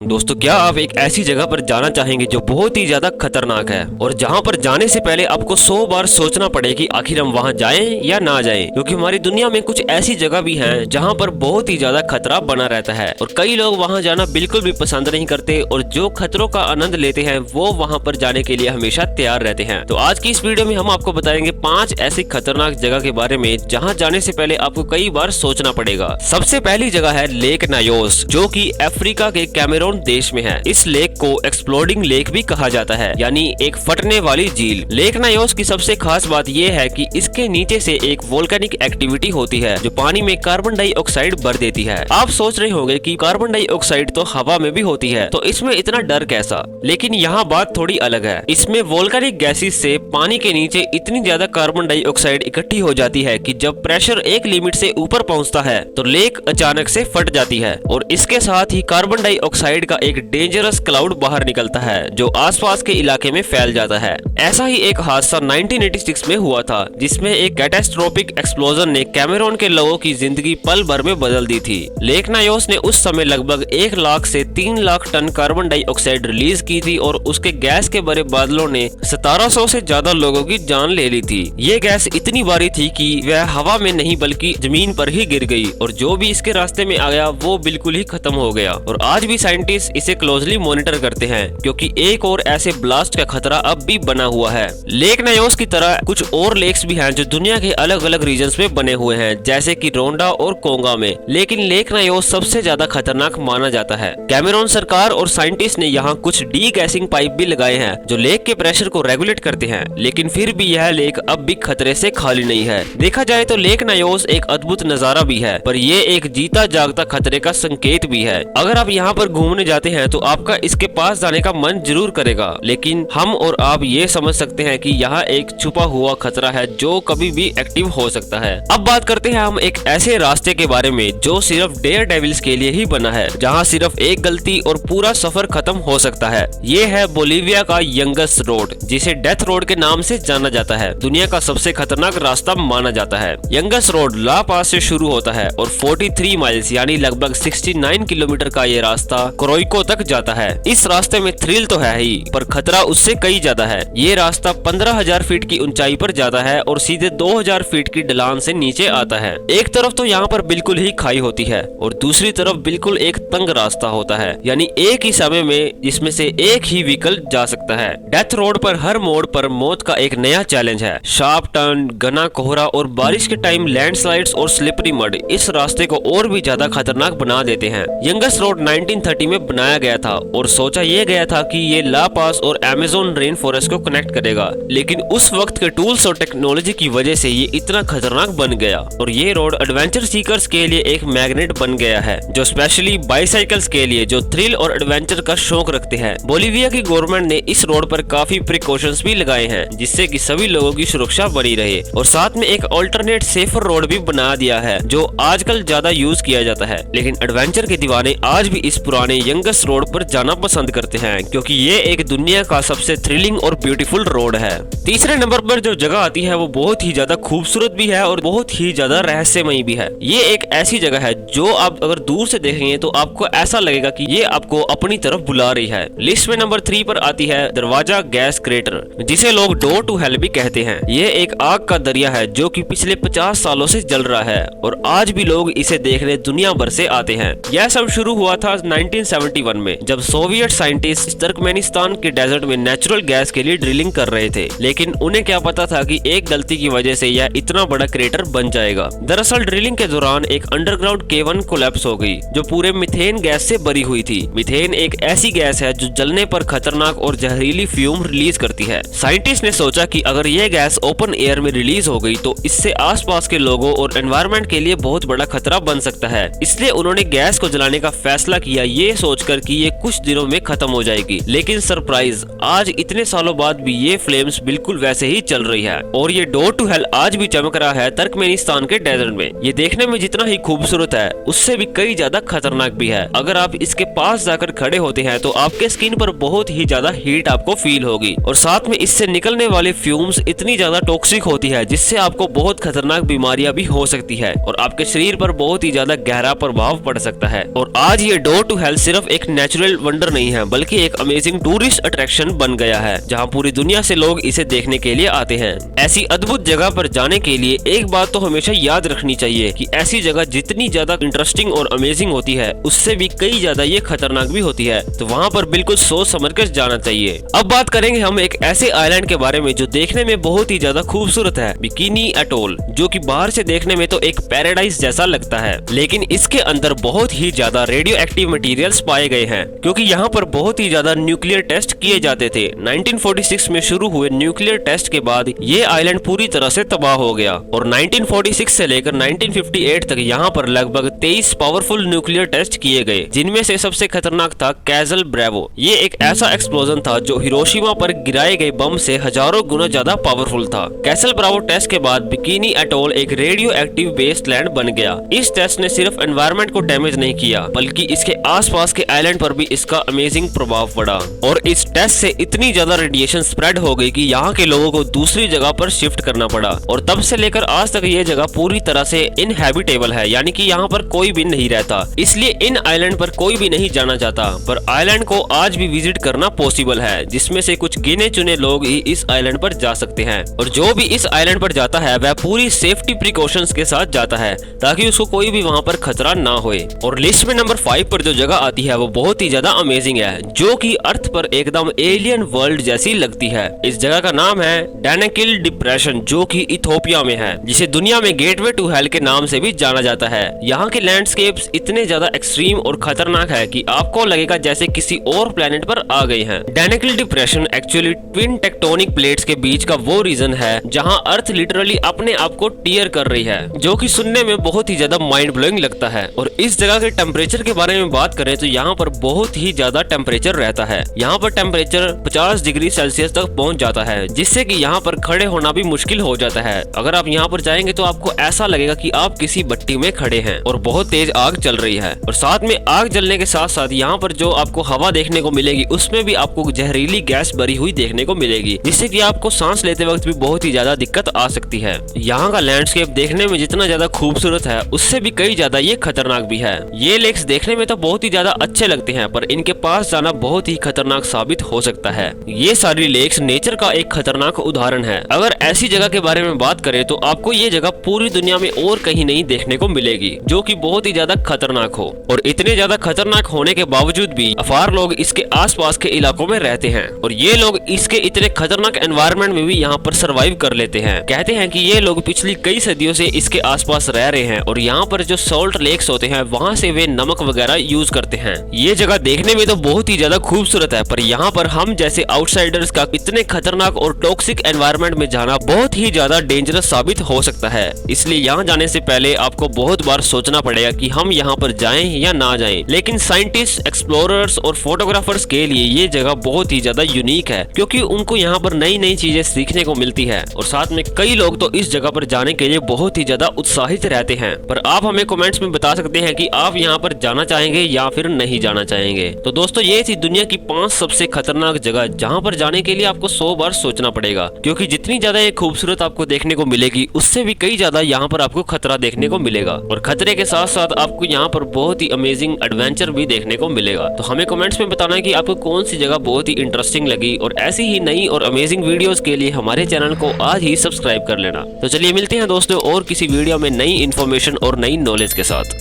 दोस्तों, क्या आप एक ऐसी जगह पर जाना चाहेंगे जो बहुत ही ज्यादा खतरनाक है और जहां पर जाने से पहले आपको 100 बार सोचना पड़े कि आखिर हम वहां जाएं या ना जाएं? क्योंकि हमारी दुनिया में कुछ ऐसी जगह भी हैं जहां पर बहुत ही ज्यादा खतरा बना रहता है और कई लोग वहां जाना बिल्कुल भी पसंद नहीं करते और जो खतरों का आनंद लेते हैं वो वहां पर जाने के लिए हमेशा तैयार रहते हैं। तो आज की इस वीडियो में हम आपको बताएंगे 5 ऐसी खतरनाक जगह के बारे में जहाँ जाने से पहले आपको कई बार सोचना पड़ेगा। सबसे पहली जगह है लेक नायोस, जो कि अफ्रीका के कैमरून देश में है। इस लेक को एक्सप्लोडिंग लेक भी कहा जाता है, यानी एक फटने वाली झील। लेक नायोस की सबसे खास बात यह है कि इसके नीचे से एक वोल्केनिक एक्टिविटी होती है जो पानी में कार्बन डाइऑक्साइड भर देती है। आप सोच रहे होंगे कि कार्बन डाइऑक्साइड तो हवा में भी होती है, तो इसमें इतना डर कैसा? लेकिन यहाँ बात थोड़ी अलग है। इसमें वोल्केनिक गैसेस से पानी के नीचे इतनी ज्यादा कार्बन डाइऑक्साइड इकट्ठी हो जाती है कि जब प्रेशर एक लिमिट से ऊपर पहुँचता है तो लेक अचानक से फट जाती है और इसके साथ ही कार्बन डाइऑक्साइड का एक डेंजरस क्लाउड बाहर निकलता है जो आसपास के इलाके में फैल जाता है। ऐसा ही एक हादसा 1986 में हुआ था जिसमें एक कैटास्ट्रोफिक एक्सप्लोजन ने कैमरून के लोगों की जिंदगी पल भर में बदल दी थी। लेक नायोस ने उस समय लगभग 1 लाख से 3 lakh ton carbon dioxide release की थी और उसके गैस के भरे बादलों ने 1700 से ज्यादा लोगों की जान ले ली थी। ये गैस इतनी भारी थी कि वह हवा में नहीं बल्कि जमीन पर ही गिर गई और जो भी इसके रास्ते में आया वो बिल्कुल ही खत्म हो गया। और आज भी साइंटिस्ट इसे क्लोजली मॉनिटर करते हैं क्योंकि एक और ऐसे ब्लास्ट का खतरा अब भी बना हुआ है। लेक नायोस की तरह कुछ और लेक्स भी हैं जो दुनिया के अलग अलग रीजन्स में बने हुए हैं, जैसे कि रोंडा और कोंगा में, लेकिन लेक नायोस सबसे ज्यादा खतरनाक माना जाता है। कैमरून सरकार और साइंटिस्ट ने यहाँ कुछ डी गैसिंग पाइप भी लगाए हैं जो लेक के प्रेशर को रेगुलेट करते हैं, लेकिन फिर भी यह लेक अब भी खतरे से खाली नहीं है। देखा जाए तो लेक नायोस एक अद्भुत नजारा भी है, पर ये एक जीता जागता खतरे का संकेत भी है। अगर आप यहाँ पर घूमने जाते हैं तो आपका इसके पास जाने का मन जरूर करेगा, लेकिन हम और आप ये समझ सकते हैं कि यहाँ एक छुपा हुआ खतरा है जो कभी भी एक्टिव हो सकता है। अब बात करते हैं हम एक ऐसे रास्ते के बारे में जो सिर्फ डेयर डेविल्स के लिए ही बना है, जहाँ सिर्फ एक गलती और पूरा सफर खत्म हो सकता है। ये है बोलीविया का यंगस रोड, जिसे डेथ रोड के नाम से जाना जाता है। दुनिया का सबसे खतरनाक रास्ता माना जाता है। यंगस रोड ला पास से शुरू होता है और 43 माइल्स यानी लगभग 69 किलोमीटर का ये रास्ता क्रोइको तक जाता है। इस रास्ते में थ्रिल तो है ही, पर खतरा उससे कई ज्यादा है। ये रास्ता 15,000 फीट की ऊंचाई पर जाता है और सीधे 2,000 फीट की ढलान से नीचे आता है। एक तरफ तो यहाँ पर बिल्कुल ही खाई होती है और दूसरी तरफ बिल्कुल एक तंग रास्ता होता है, यानी एक ही समय में जिसमें से एक ही व्हीकल जा सकता है। डेथ रोड पर हर मोड़ पर मौत का एक नया चैलेंज है। शार्प टर्न, घना कोहरा और बारिश के टाइम लैंडस्लाइड्स और स्लिपरी मड इस रास्ते को और भी ज्यादा खतरनाक बना देते हैं। यंगस रोड 1930 में बनाया गया था और सोचा ये गया था कि ये ला पास और अमेज़न रेन फॉरेस्ट को कनेक्ट करेगा, लेकिन उस वक्त के टूल्स और टेक्नोलॉजी की वजह से ये इतना खतरनाक बन गया और ये रोड एडवेंचर सीकर्स के लिए एक मैग्नेट बन गया है, जो स्पेशली बाइसाइकिल्स के लिए जो थ्रिल और एडवेंचर का शौक रखते हैं। बोलीविया की गवर्नमेंट ने इस रोड पर काफी प्रिकॉशंस भी लगाए हैं जिससे कि सभी लोगों की सुरक्षा बनी रहे और साथ में एक अल्टरनेट सेफर रोड भी बना दिया है जो आजकल ज्यादा यूज किया जाता है। लेकिन एडवेंचर के दीवाने आज भी इस पुराने यंगस रोड पर जाना पसंद करते हैं क्योंकि ये एक दुनिया का सबसे थ्रिलिंग और ब्यूटीफुल रोड है। तीसरे नंबर पर जो जगह आती है वो बहुत ही ज्यादा खूबसूरत भी है और बहुत ही ज्यादा रहस्यमयी भी है। ये एक ऐसी जगह है जो आप अगर दूर से देखेंगे तो आपको ऐसा लगेगा कि ये आपको अपनी तरफ बुला रही है। लिस्ट में नंबर 3 पर आती है दरवाजा गैस क्रेटर, जिसे लोग डोर टू हेल भी कहते हैं। ये एक आग का दरिया है जो कि पिछले 50 सालों से जल रहा है और आज भी लोग इसे देखने दुनिया भर से आते हैं। यह सब शुरू हुआ था 1971 में जब सोवियत साइंटिस्ट तुर्कमेनिस्तान के डेजर्ट में नेचुरल गैस के लिए ड्रिलिंग कर रहे थे, लेकिन उन्हें क्या पता था कि एक गलती की वजह से यह इतना बड़ा क्रेटर बन जाएगा। दरअसल ड्रिलिंग के दौरान एक अंडरग्राउंड केवन कोलैप्स हो गई जो पूरे मीथेन गैस से भरी हुई थी। मीथेन एक ऐसी गैस है जो जलने पर खतरनाक और जहरीली फ्यूम रिलीज करती है। साइंटिस्ट ने सोचा कि अगर यह गैस ओपन एयर में रिलीज हो गई तो इससे आसपास के लोगों और एनवायरनमेंट के लिए बहुत बड़ा खतरा बन सकता है। इसलिए उन्होंने गैस को जलाने का फैसला किया, ये सोचकर कि ये कुछ दिनों में खत्म हो जाएगी। लेकिन सरप्राइज, आज इतने सालों बाद भी ये फ्लेम्स बिल्कुल वैसे ही चल रही है और ये डोर टू हेल आज भी चमक रहा है तुर्कमेनिस्तान के डेजर्ट में। ये देखने में जितना ही खूबसूरत है उससे भी कई ज्यादा खतरनाक भी है। अगर आप इसके पास जाकर खड़े होते हैं तो आपके स्किन पर बहुत ही ज्यादा हीट आपको फील होगी और साथ में इससे निकलने वाली फ्यूम्स इतनी ज्यादा टॉक्सिक होती है जिससे आपको बहुत खतरनाक बीमारियां भी हो सकती है और आपके शरीर पर बहुत ही ज्यादा गहरा प्रभाव पड़ सकता है। और आज ये डोर टू हेल सिर्फ सिर्फ एक नेचुरल वंडर नहीं है बल्कि एक अमेजिंग टूरिस्ट अट्रैक्शन बन गया है, जहां पूरी दुनिया से लोग इसे देखने के लिए आते हैं। ऐसी अद्भुत जगह पर जाने के लिए एक बात तो हमेशा याद रखनी चाहिए कि ऐसी जगह जितनी ज्यादा इंटरेस्टिंग और अमेजिंग होती है उससे भी कई ज्यादा ये खतरनाक भी होती है, तो वहाँ पर बिल्कुल सोच समझकर जाना चाहिए। अब बात करेंगे हम एक ऐसे आइलैंड के बारे में जो देखने में बहुत ही ज्यादा खूबसूरत है, बिकिनी अटोल, जो कि बाहर से देखने में तो एक पैराडाइज जैसा लगता है, लेकिन इसके अंदर बहुत ही ज्यादा रेडियो एक्टिव मटेरियल्स पाए गए हैं, क्योंकि यहाँ पर बहुत ही ज्यादा न्यूक्लियर टेस्ट किए जाते थे। 1946 में शुरू हुए न्यूक्लियर टेस्ट के बाद ये आइलैंड पूरी तरह से तबाह हो गया और 1946 से लेकर 1958 तक यहाँ पर लगभग 23 पावरफुल न्यूक्लियर टेस्ट किए गए, जिनमें से सबसे खतरनाक था कैसल ब्रेवो। ये एक ऐसा एक्सप्लोजन था जो हिरोशिमा पर गिराए गए बम से हजारों गुना ज्यादा पावरफुल था। कैसल ब्रेवो टेस्ट के बाद बिकिनी अटोल एक रेडियो एक्टिव वेस्टलैंड बन गया। इस टेस्ट ने सिर्फ एनवायरनमेंट को डैमेज नहीं किया बल्कि इसके आसपास के आइलैंड पर भी इसका अमेजिंग प्रभाव पड़ा और इस टेस्ट से इतनी ज्यादा रेडिएशन स्प्रेड हो गई कि यहाँ के लोगों को दूसरी जगह पर शिफ्ट करना पड़ा और तब से लेकर आज तक ये जगह पूरी तरह से इनहैबिटेबल है, यानी कि यहाँ पर कोई भी नहीं रहता। इसलिए इन आइलैंड पर कोई भी नहीं जाना चाहता, पर आइलैंड को आज भी विजिट करना पॉसिबल है, जिसमें से कुछ गिने चुने लोग ही इस आइलैंड पर जा सकते हैं। और जो भी इस आइलैंड पर जाता है वह पूरी सेफ्टी प्रिकॉशंस के साथ जाता है ताकि उसको कोई भी वहाँ पर खतरा ना होए। और लिस्ट में नंबर 5 पर जो जगह आती है वो बहुत ही ज्यादा अमेजिंग है, जो कि अर्थ पर एकदम एलियन वर्ल्ड जैसी लगती है। इस जगह का नाम है डैनाकिल डिप्रेशन, जो कि इथोपिया में है, जिसे दुनिया में गेटवे टू हेल के नाम से भी जाना जाता है। यहाँ के लैंडस्केप्स इतने ज्यादा एक्सट्रीम और खतरनाक है कि आपको लगेगा जैसे किसी और प्लेनेट पर आ गए हैं। Danakil depression actually twin tectonic plates के बीच का वो रीजन है जहाँ अर्थ लिटरली अपने आप को टीयर कर रही है, जो कि सुनने में बहुत ही ज्यादा माइंड ब्लोइंग लगता है। और इस जगह के टेम्परेचर के बारे में बात करें तो यहाँ पर बहुत ही ज्यादा टेम्परेचर रहता है। यहाँ पर टेम्परेचर 50 डिग्री सेल्सियस तक पहुँच जाता है, जिससे कि यहाँ पर खड़े होना भी मुश्किल हो जाता है। अगर आप यहाँ पर जाएंगे तो आपको ऐसा लगेगा कि आप किसी भट्टी में खड़े हैं और बहुत तेज आग चल रही है। और साथ में आग जलने के साथ साथ यहाँ पर जो आपको हवा देखने को मिलेगी उसमें भी आपको जहरीली गैस भरी हुई देखने को मिलेगी, जिससे कि आपको सांस लेते वक्त भी बहुत ही ज्यादा दिक्कत आ सकती है। यहाँ का लैंडस्केप देखने में जितना ज्यादा खूबसूरत है उससे भी कई ज्यादा ये खतरनाक भी है। ये लेक्स देखने में तो बहुत ही ज्यादा अच्छे लगते हैं, पर इनके पास जाना बहुत ही खतरनाक साबित हो सकता है। ये सारी लेक्स नेचर का एक खतरनाक उदाहरण है। अगर ऐसी जगह के बारे में बात करें तो आपको ये जगह पूरी दुनिया में और कहीं नहीं देखने को मिलेगी, जो कि बहुत ही ज्यादा खतरनाक हो। और इतने ज्यादा खतरनाक होने के बावजूद भी अफार लोग इसके आसपास के इलाकों में रहते हैं और ये लोग इसके इतने खतरनाक एनवायरनमेंट में भी यहाँ पर सरवाइव कर लेते हैं। कहते हैं कि ये लोग पिछली कई सदियों से इसके आसपास रह रहे हैं और यहाँ पर जो सॉल्ट लेक्स होते हैं वहाँ से वे नमक वगैरह यूज करते हैं। ये जगह देखने में तो बहुत ही ज्यादा खूबसूरत है, पर यहाँ पर हम जैसे आउटसाइडर्स का इतने खतरनाक और टॉक्सिक एनवायरनमेंट में जाना बहुत ही ज्यादा डेंजरस साबित हो सकता है। इसलिए यहाँ जाने से पहले आपको बहुत बार सोचना पड़ेगा कि हम यहाँ पर जाएं या ना जाएं। लेकिन साइंटिस्ट, एक्सप्लोरर्स और फोटोग्राफर्स के लिए ये जगह बहुत ही ज्यादा यूनिक है, क्योंकि उनको यहाँ पर नई नई चीजें सीखने को मिलती है और साथ में कई लोग तो इस जगह पर जाने के लिए बहुत ही ज्यादा उत्साहित रहते हैं। पर आप हमें कमेंट्स में बता सकते हैं कि आप यहाँ पर जाना चाहेंगे या फिर नहीं जाना चाहेंगे। तो दोस्तों ये थी दुनिया की 5 सबसे खतरनाक जगह जहाँ पर जाने के लिए आपको 100 बार सोचना पड़ेगा, क्योंकि जितनी ज्यादा ये खूबसूरत आपको देखने को मिलेगी उससे भी कई ज्यादा यहाँ पर आपको खतरा देखने को मिलेगा और खतरे के साथ साथ आपको यहाँ पर बहुत ही अमेजिंग एडवेंचर भी देखने को मिलेगा। तो हमें कमेंट्स में बताना है कि आपको कौन सी जगह बहुत ही इंटरेस्टिंग लगी और ऐसी ही नई और अमेजिंग वीडियोस के लिए हमारे चैनल को आज ही सब्सक्राइब कर लेना। तो चलिए मिलते हैं दोस्तों और किसी वीडियो में नई इन्फॉर्मेशन और नई नॉलेज के साथ।